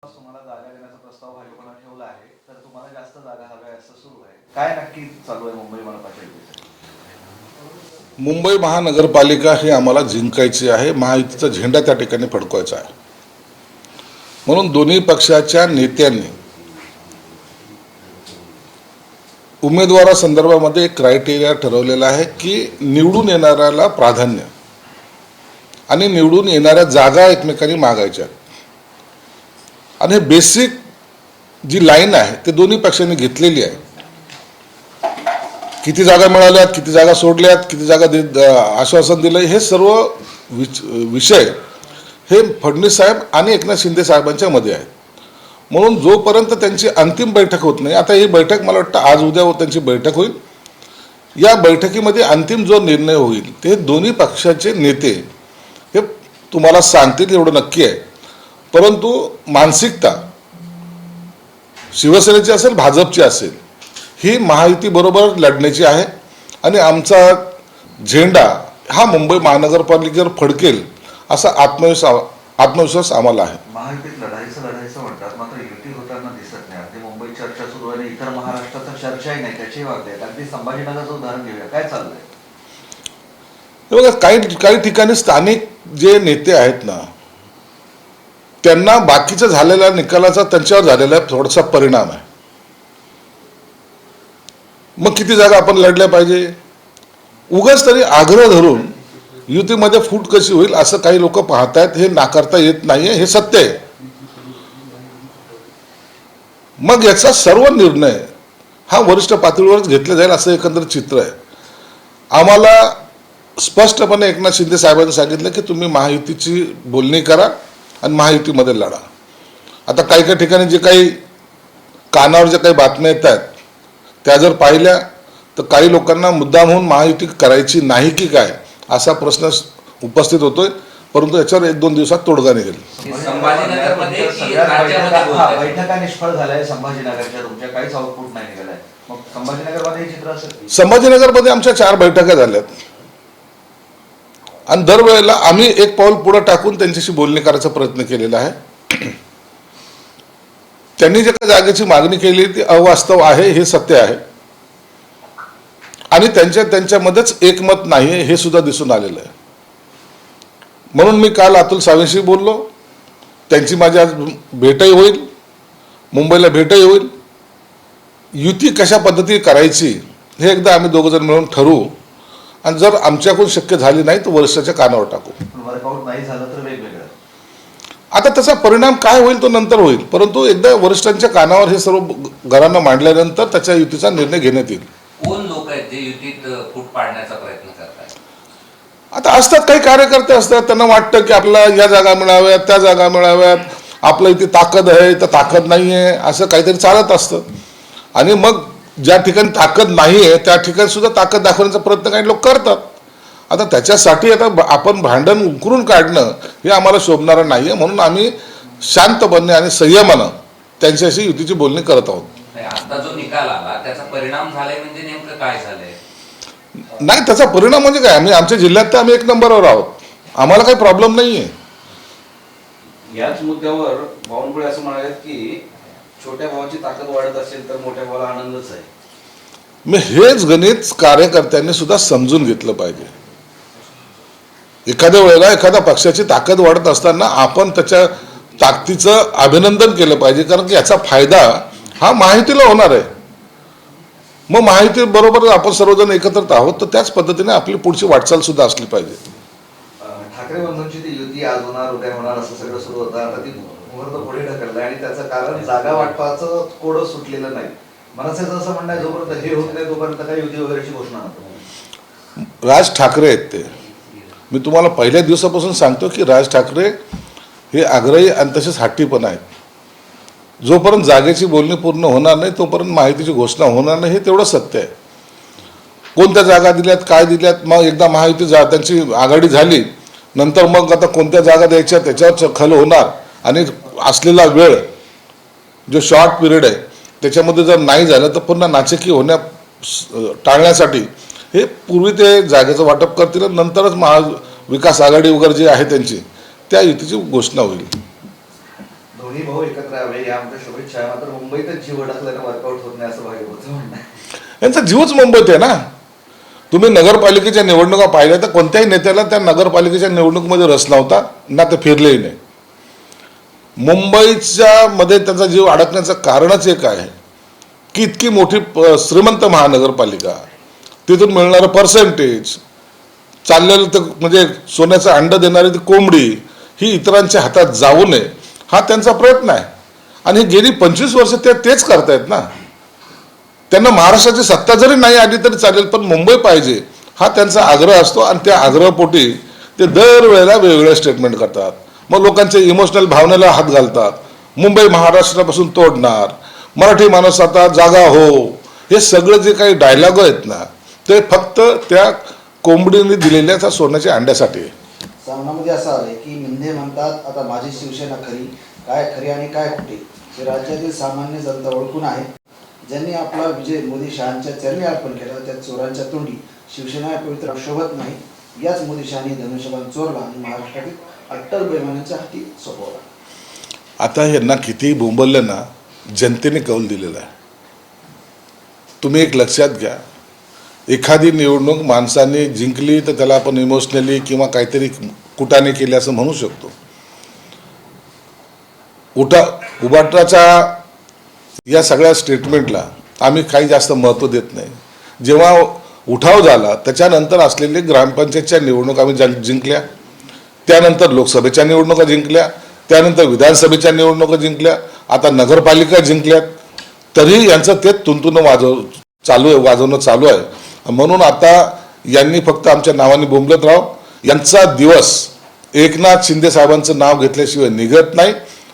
तुम्हाला जागा देण्याचा प्रस्ताव भाजपने ठेवला आहे, तर तुम्हाला जास्त जागा हव्या असं सुरू आहे. काय नक्की चालू आहे मुंबई मनपाच्या युतीसाठी? मुंबई महानगरपालिका ही आम्हाला जिंकायची आहे. महायुतीचा झेंडा त्या ठिकाणी फडकवायचा आहे. म्हणून दोन्ही पक्षाच्या नेत्यांनी उमेदवारासंदर्भामध्ये एक क्रायटेरिया ठरवलेला आहे की निवडून येणाऱ्याला प्राधान्य आणि निवडून येणाऱ्या जागा एकमेकांनी मागायच्या. आणि हे बेसिक जी लाईन आहे ते दोन्ही पक्षांनी घेतलेली आहे. किती जागा मिळाल्यात, किती जागा सोडल्यात, किती जागा आश्वासन दिलं, हे सर्व विषय हे फडणवीस साहेब आणि एकनाथ शिंदे साहेबांच्या मध्ये आहेत. म्हणून जोपर्यंत त्यांची अंतिम बैठक होत नाही, आता ही बैठक मला वाटतं आज उद्या त्यांची बैठक होईल. या बैठकीमध्ये अंतिम जो निर्णय होईल ते दोन्ही पक्षाचे नेते हे तुम्हाला सांगतील एवढं नक्की आहे. परंतु मानसिकता शिवसेनेची असेल, भाजपची असेल, ही महायुती बरोबर लढण्याची आहे आणि आमचा झेंडा हा मुंबई महानगरपालिकेवर फडकेल असा आत्मविश्वास आम्हाला आहे. महायुतीत लढायचं म्हणतात, मात्र युती होताना दिसत नाही. अगदी मुंबईत चर्चा सुरू आहे, इतर महाराष्ट्रात चर्चाही नाही, त्याची वागते. अगदी संभाजीनगरचं उदाहरण घेऊया, काय चाललंय? बघा, काही ठिकाणी स्थानिक जे नेते आहेत ना, त्यांना बाकीच्या झालेल्या निकालाचा त्यांच्यावर झालेला थोडासा परिणाम आहे. मग किती जागा आपण लढल्या पाहिजे, उगाच तरी आग्रह धरून युतीमध्ये फूट कशी होईल असं काही लोक पाहतायत. हे नाकारता येत नाहीये, हे सत्य आहे. मग याचा सर्व निर्णय हा वरिष्ठ पातळीवरच घेतला जाईल असं एकंदर चित्र आहे. आम्हाला स्पष्टपणे एकनाथ शिंदे साहेबांनी सांगितलं की तुम्ही महायुतीची बोलणी करा आणि महायुतीमध्ये लढा. आता काही ठिकाणी जे काही कानावर ज्या काही बातम्या येत आहेत त्या जर पाहिल्या तर काही लोकांना मुद्दाम होऊन महायुती करायची नाही की काय असा प्रश्न उपस्थित होतोय. परंतु याच्यावर 1-2 दिवसात तोडगा निघेल. बैठका निष्फळ झाल्या संभाजीनगरच्या, तुमच्या काहीच आउटपुट नाही निघालाय. मग संभाजीनगरमध्ये हे चित्र असेल. संभाजीनगरमध्ये आमच्या 4 बैठका झाल्यात आणि दरवेळेला आम्ही एक पाऊल पुढे टाकून त्यांच्याशी बोलणी करायचा प्रयत्न केलेला आहे. त्यांनी जे काही जागेची मागणी केली ती अवास्तव आहे, हे सत्य आहे. आणि त्यांच्यामध्येच एकमत नाही हे सुद्धा दिसून आलेलं आहे. म्हणून मी काल अतुल सावेंशी बोललो, त्यांची माझी आज भेटही होईल, मुंबईला भेटही होईल. युती कशा पद्धती करायची हे एकदा आम्ही दोघंजण मिळून ठरवू आणि जर आमच्याकडून शक्य झाली नाही तर वरिष्ठाच्या कानावर टाकू. वर्कआउट नाही झालं तर वेगवेगळं. आता त्याचा परिणाम काय होईल तो नंतर होईल, परंतु एकदा वरिष्ठांच्या कानावर हे सर्व घरांना मांडल्यानंतर त्याच्या युतीचा निर्णय घेण्यात येईल. कोण लोक आहेत जे युतीत फूट पाडण्याचा प्रयत्न करतात? आता असतात काही कार्यकर्ते असतात, त्यांना वाटतं की आपल्याला या जागा मिळाव्यात, त्या जागा मिळाव्यात, आपल्या इथे ताकद आहे तर ताकद नाही आहे, असं काहीतरी चालत असतं. आणि मग ज्या ठिकाणी ताकद नाही आहे त्या ठिकाणी सुद्धा ताकद दाखवण्याचा प्रयत्न काही लोक करतात. आता त्याच्यासाठी आता आपण भांडण उकरून काढणं हे आम्हाला शोभणारं नाही आहे. म्हणून आम्ही शांतपणे आणि संयमानं त्यांच्याशी युतीची बोलणी करत आहोत. आता जो निकाल आला त्याचा परिणाम झालाय म्हणजे नेमकं काय झालंय? नाही, त्याचा परिणाम म्हणजे काय, आम्ही आमच्या जिल्ह्यात तर आम्ही 1 नंबरवर आहोत, आम्हाला काही प्रॉब्लेम नाही आहे. याच मुद्द्यावर बावनकुळे असं म्हणाले की छोट्या भावाची ताकद वाढत असेल तर मोठ्या भावाला आनंदच आहे. मी हेच गणित कार्यकर्त्यांनी सुद्धा समजून घेतलं पाहिजे. एखाद्या वेळेला एखाद्या पक्षाची ताकद वाढत असताना आपण त्याच्या ताकदीचं अभिनंदन केलं पाहिजे, कारण की याचा फायदा हा महायुतीला होणार आहे. मग महायुती बरोबर आपण सर्वजण एकत्रित आहोत तर त्याच पद्धतीने आपली पुढची वाटचाल सुद्धा असली पाहिजे. ठाकरे बंधूंची ती युती आज होणार उद्या होणार असं सगळं सुरू होतं. आता ती मुहूर्त पुढे ढकललाय आणि त्याचं कारण जागा वाटपाचं कोडं सुटलेलं नाही. मनसेचं असं म्हणणं आहे जोपर्यंत हे होत नाही तोपर्यंत काही युती वगैरेची घोषणा नको. राज ठाकरे आहेत ते. मी तुम्हाला पहिल्या दिवसापासून सांगतो की राज ठाकरे हे आग्रही आणि तसेच हट्टी पण आहेत. जोपर्यंत जागेची बोलणी पूर्ण होणार नाही तोपर्यंत माहितीची घोषणा होणार नाही, हे तेवढं सत्य आहे. कोणत्या जागा दिल्यात, काय दिल्यात, मग एकदा महायुती त्यांची आघाडी झाली नंतर मग आता कोणत्या जागा द्यायच्या त्याच्यावर खल होणार. आणि असलेला वेळ जो शॉर्ट पिरियड आहे त्याच्यामध्ये जर नाही झालं तर पुन्हा नाचक्की टाळण्यासाठी हे पूर्वी ते जागेचं वाटप करतील, नंतरच महाविकास आघाडी वगैरे जे आहे त्यांची त्या युतीची घोषणा होईल. दोन्ही भाऊ एकत्र यावे या आमच्या शुभेच्छा आहे. मात्र मुंबईतच जीव अडकल्यानं वर्कआउट होत नाही असं भाजपचं म्हणणं आहे. यांचा जीवच मुंबईत आहे ना. तुम्ही नगरपालिकेच्या निवडणुका पाहिल्या तर कोणत्याही नेत्याला त्या नगरपालिकेच्या निवडणुकीमध्ये रस नव्हता ना ते फिरलेही नाही. मुंबईच्या मध्ये त्यांचा जीव अडकण्याचं कारणच एक आहे की इतकी मोठी श्रीमंत महानगरपालिका, तिथून मिळणारं पर्सेंटेज, चाललेलं तर म्हणजे सोन्याचं अंड देणारी ती कोंबडी ही इतरांच्या हातात जाऊ नये हा त्यांचा प्रयत्न आहे. आणि गेली 25 वर्ष तेच करतायत ना. त्यांना महाराष्ट्राची सत्ता जरी नाही आली तरी चालेल, पण मुंबई पाहिजे हा त्यांचा आग्रह असतो. आणि त्या आग्रहपोटी ते दरवेळेला वेगवेगळे स्टेटमेंट करतात. मग लोकांच्या इमोशनल भावनेला हात घालतात. मुंबई महाराष्ट्रापासून तोडणार, मराठी माणूस आता जागा हो, हे सगळं जे काही डायलॉग आहेत ना ते फक्त त्या कोंबडीने दिलेल्या त्या सोन्याच्या अंड्यासाठी आहे. सामनामध्ये असं आलंय की मिंदे म्हणतात आता माझी शिवसेना खरी, काय खरी आणि काय खोटी हे राज्यातील सामान्य जनता ओळखून आहे. ज्यांनी आपला विजय मोदी शहांच्या चरणी अर्पण केला त्या चोरांच्या तोंडी शिवसेना पवित्र शोभत नाही. याच मोदी शहानी धनुष्यबाण चोरला आणि महाराष्ट्रातील अट्टल बेमानाच्या हाती सोपवला. आता यांना कितीही बोंबललं ना, जनतेने कौल दिलेला आहे. तुम्ही एक लक्षात घ्या, एखादी निवडणूक माणसाने जिंकली तर त्याला आपण इमोशनली किंवा काहीतरी कुटाने केले असं म्हणू शकतो. उबाटाच्या या सगळ्या स्टेटमेंटला आम्ही काही जास्त महत्त्व देत नाही. जेव्हा उठाव झाला त्याच्यानंतर असलेले ग्रामपंचायतच्या निवडणूक आम्ही जिंकल्या, त्यानंतर लोकसभेच्या निवडणुका जिंकल्या, त्यानंतर विधानसभेच्या निवडणुका जिंकल्या, आता नगरपालिका जिंकल्यात, तरी यांचं ते तुंतुन वाजवणं चालू आहे. म्हणून आता यांनी फक्त आमच्या नावाने बोंबलत राहावं. यांचा दिवस एकनाथ शिंदे साहेबांचं नाव घेतल्याशिवाय निघत नाही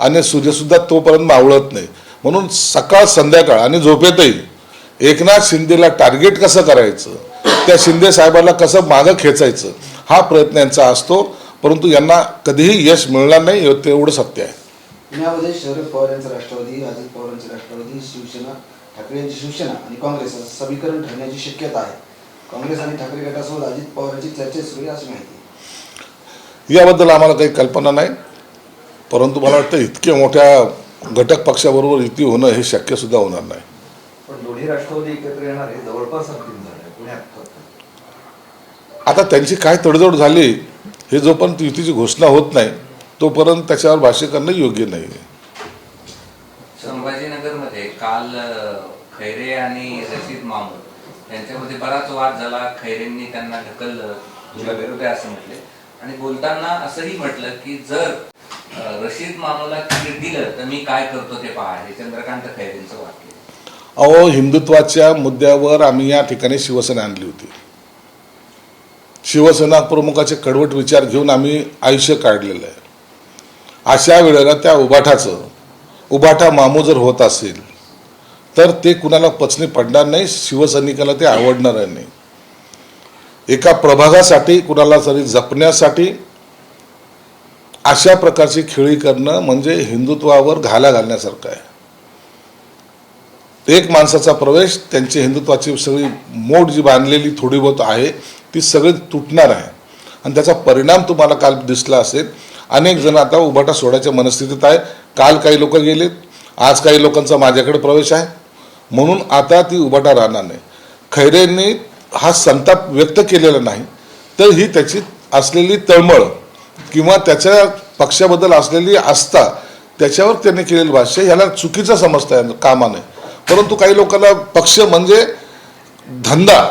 आणि सूर्यसुद्धा तोपर्यंत मावळत नाही. म्हणून सकाळ संध्याकाळ आणि झोपेतही एकनाथ शिंदेला टार्गेट कसं करायचं, त्या शिंदे साहेबांना कसं मागं खेचायचं हा प्रयत्न यांचा असतो. परंतु यांना कधीही यश मिळणार नाही तेवढं सत्य आहे. पुण्यामध्ये शरद पवार यांचं राष्ट्रवादी, अजित पवार यांचं राष्ट्रवादी, शिवसेना, ठाकरे यांची शिवसेना आणि काँग्रेस असं समीकरण ठरण्याची शक्यता आहे. काँग्रेस आणि ठाकरे गटासोबत अजित पवारांची चर्चा सुरू आहे अशी माहिती. याबद्दल आम्हाला काही कल्पना नाही, परंतु मला वाटतं इतक्या मोठ्या घटक पक्षाबरोबर युती होणं हे शक्य सुद्धा होणार नाही. पण दोन्ही राष्ट्रवादी एकत्र येणार हे जवळपास अंतिम झालंय पुण्यात फक्त. आता त्यांची काय तडजोड झाली हे जोपर्यंत युतीची घोषणा होत नाही तोपर्यंत त्याच्यावर भाष्य करणं योग्य नाही. संभाजीनगरमध्ये काल खैरे आणि रशीद मामूद यांच्यामध्ये बराच वाद झाला. खैरेंनी त्यांना ढकललं, तुला विरोध आहे असं म्हटले आणि बोलताना असंही म्हटलं की जर रशीद मामूला तिकीट दिलं तर मी काय करतो ते पहा. हे चंद्रकांत खैरेंचं वाक्य. अहो, हिंदुत्वाच्या मुद्द्यावर आम्ही या ठिकाणी शिवसेना आणली होती. शिवसेना प्रमुखाचे कडवट विचार घेऊन आम्ही आयुष्य काढलेलं आहे. अशा वेळेला त्या उबाठा मामू जर होत असेल तर ते कुणाला पचनी पडणार नाही, शिवसैनिकाला ते आवडणार नाही. एका प्रभागासाठी कुणाला तरी जपण्यासाठी अशा प्रकारची खेळी करणं म्हणजे हिंदुत्वावर घाला घालण्यासारखं आहे. एक माणसाचा प्रवेश त्यांची हिंदुत्वाची सगळी मोड जी बांधलेली थोडी बहुत आहे ती सगळी तुटणार आहे आणि त्याचा परिणाम तुम्हाला काल दिसला असेल. अनेक जण आता उबाटा सोडायच्या मनस्थितीत आहे. काल काही लोक गेलेत, आज काही लोकांचा माझ्याकडे प्रवेश आहे, म्हणून आता ती उबाटा राहणार नाही. खैरेंनी हा संताप व्यक्त केलेला नाही तर ही त्याची असलेली तळमळ किंवा त्याच्या पक्षाबद्दल असलेली आस्था त्याच्यावर त्यांनी केलेलं भाष्य ह्याला चुकीचं समजता कामा नये. परंतु काही लोकांना पक्ष म्हणजे धंदा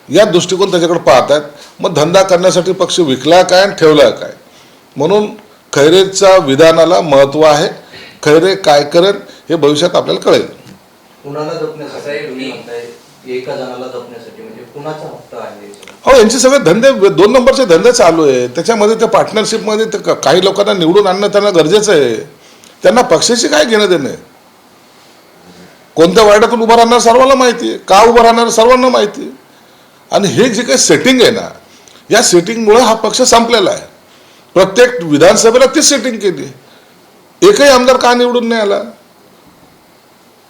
या दृष्टिकोन त्याच्याकडे पाहतात. मग धंदा करण्यासाठी पक्ष विकला काय आणि ठेवला काय, म्हणून खैरेच्या विधानाला महत्त्व आहे. खैरे काय करेल हे भविष्यात आपल्याला कळेल. कुणाला जपण्यासाठी तुम्ही म्हणताय, एका जणाला जपण्यासाठी म्हणजे कुणाचा हक्क आहे? हो, यांचे सगळे धंदे 2 नंबरचे धंदे चालू आहे. त्याच्यामध्ये त्या पार्टनरशिपमध्ये काही लोकांना निवडून आणणं त्यांना गरजेचं आहे. त्यांना पक्षाची काय घेणं देणं आहे. कोणत्या वार्डातून उभं राहणार सर्वांना माहिती आहे, का उभं राहणार सर्वांना माहिती आहे. आणि हे जे काही सेटिंग आहे ना, या सेटिंगमुळे हा पक्ष संपलेला आहे. प्रत्येक विधानसभेला तीच सेटिंग केली. एकही आमदार का निवडून नाही आला?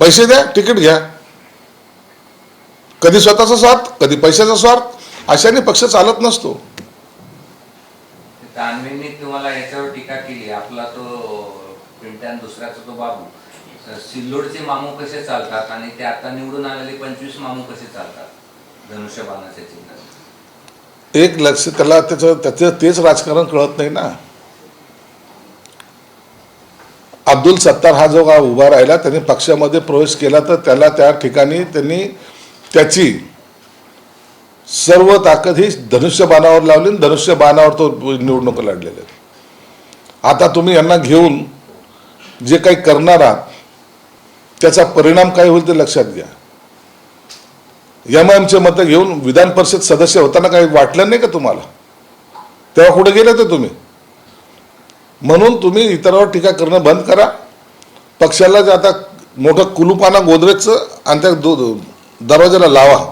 पैसे द्या, तिकीट घ्या. कधी स्वतःचा स्वार्थ, कधी पैशाचा स्वार्थ, अशाने पक्ष चालत नसतो. तानवींनी तुम्हाला याच्यावर टीका केली, आपला तो पिंट्या आणि दुसऱ्याचा तो बाबू. सिल्लोडचे मामू कसे चालतात आणि ते आता निवडून आलेले 25 मामू कसे चालतात धनुष्यबाणाच्या चिन्हात? एक लक्ष त्याला त्याचं तेच राजकारण कळत नाही ना. अब्दुल सत्तार हा जो उभा राहिला त्यांनी पक्षामध्ये प्रवेश केला तर त्याला त्या ठिकाणी त्यांनी त्याची सर्व ताकद ही धनुष्यबाणावर लावली आणि धनुष्यबाणावर तो निवडणुका लढलेले. आता तुम्ही यांना घेऊन जे काही करणार आहात त्याचा परिणाम काय होईल ते लक्षात घ्या. एमआयएमचे मतं घेऊन विधान परिषद सदस्य होताना काही वाटलं नाही का तुम्हाला? तेव्हा कुठे गेले ते तुम्ही? म्हणून तुम्ही इतरांवर टीका करणं बंद करा. पक्षाला जे आता मोठं कुलूपाना गोदरेजचं आणि त्या दरवाजाला लावा.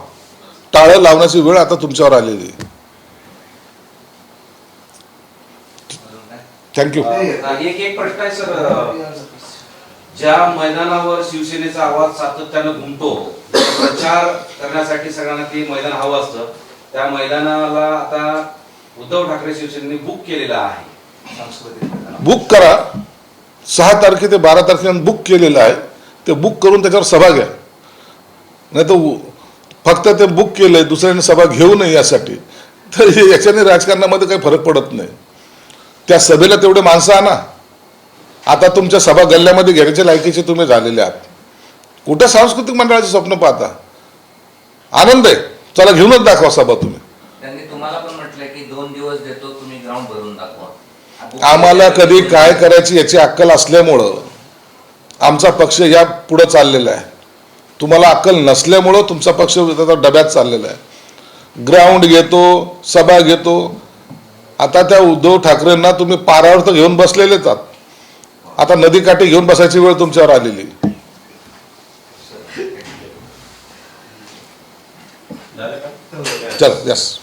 टाळं लावण्याची वेळ आता तुमच्यावर आलेली आहे. थँक्यू. एक प्रश्न आहे सर, ज्या मैदानावर शिवसेनेचा आवाज सातत्यानं घुमतो, प्रचार करण्यासाठी सगळ्यांना ते मैदान हवं असतं, त्या मैदानाला आता उद्धव ठाकरे शिवसेनेने बुक केलेलं आहे. बुक करा. 6 तारखे ते 12 तारखेपर्यंत बुक केलेलं आहे. ते बुक करून त्याच्यावर सभा घ्या. नाही तर फक्त ते बुक केलंय दुसऱ्याने सभा घेऊ नये यासाठी, तर याच्याने राजकारणामध्ये काही फरक पडत नाही. त्या सभेला तेवढे माणसं आणा. आता तुमच्या सभा गल्ल्यामध्ये घेण्याच्या लायकीचे तुम्ही झालेले आहात. कुठं सांस्कृतिक मंडळाचे स्वप्न पाहता? आनंद आहे, चला घेऊनच दाखवा सभा तुम्ही. त्यांनी तुम्हाला पण म्हटलंय की 2 दिवस देतो, तुम्ही ग्राउंड भरून दाखवा. आम्हाला कधी काय करायची याची अक्कल असल्यामुळं आमचा पक्ष या पुढे चाललेला आहे. तुम्हाला अक्कल नसल्यामुळं तुमचा पक्ष डब्यात चाललेला आहे. ग्राउंड घेतो, सभा घेतो. आता त्या उद्धव ठाकरेंना तुम्ही पारावर तर घेऊन बसलेलेच आहात. आता नदीकाठी घेऊन बसायची वेळ तुमच्यावर आलेली. चल यस.